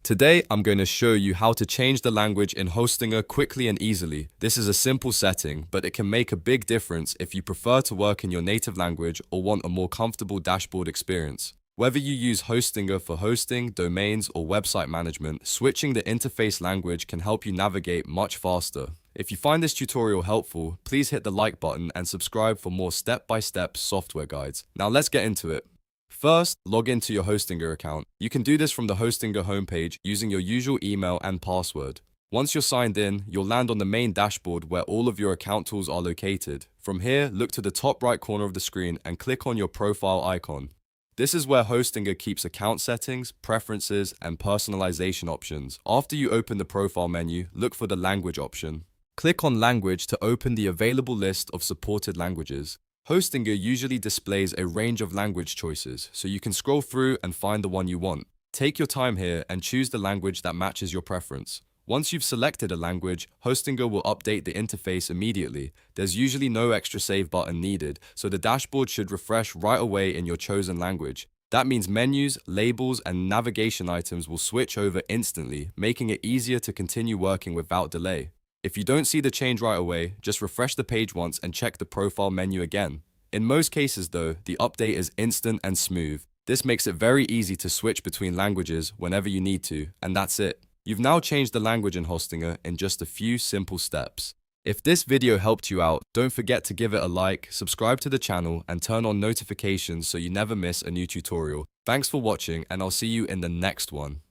Today, I'm going to show you how to change the language in Hostinger quickly and easily. This is a simple setting, but it can make a big difference if you prefer to work in your native language or want a more comfortable dashboard experience. Whether you use Hostinger for hosting, domains, or website management, switching the interface language can help you navigate much faster. If you find this tutorial helpful, please hit the like button and subscribe for more step-by-step software guides. Now let's get into it. First, log into your Hostinger account. You can do this from the Hostinger homepage using your usual email and password. Once you're signed in, you'll land on the main dashboard where all of your account tools are located. From here, look to the top right corner of the screen and click on your profile icon. This is where Hostinger keeps account settings, preferences, and personalization options. After you open the profile menu, look for the language option. Click on language to open the available list of supported languages. Hostinger usually displays a range of language choices, so you can scroll through and find the one you want. Take your time here and choose the language that matches your preference. Once you've selected a language, Hostinger will update the interface immediately. There's usually no extra save button needed, so the dashboard should refresh right away in your chosen language. That means menus, labels, and navigation items will switch over instantly, making it easier to continue working without delay. If you don't see the change right away, just refresh the page once and check the profile menu again. In most cases though, the update is instant and smooth. This makes it very easy to switch between languages whenever you need to, and that's it. You've now changed the language in Hostinger in just a few simple steps. If this video helped you out, don't forget to give it a like, subscribe to the channel, and turn on notifications so you never miss a new tutorial. Thanks for watching, and I'll see you in the next one.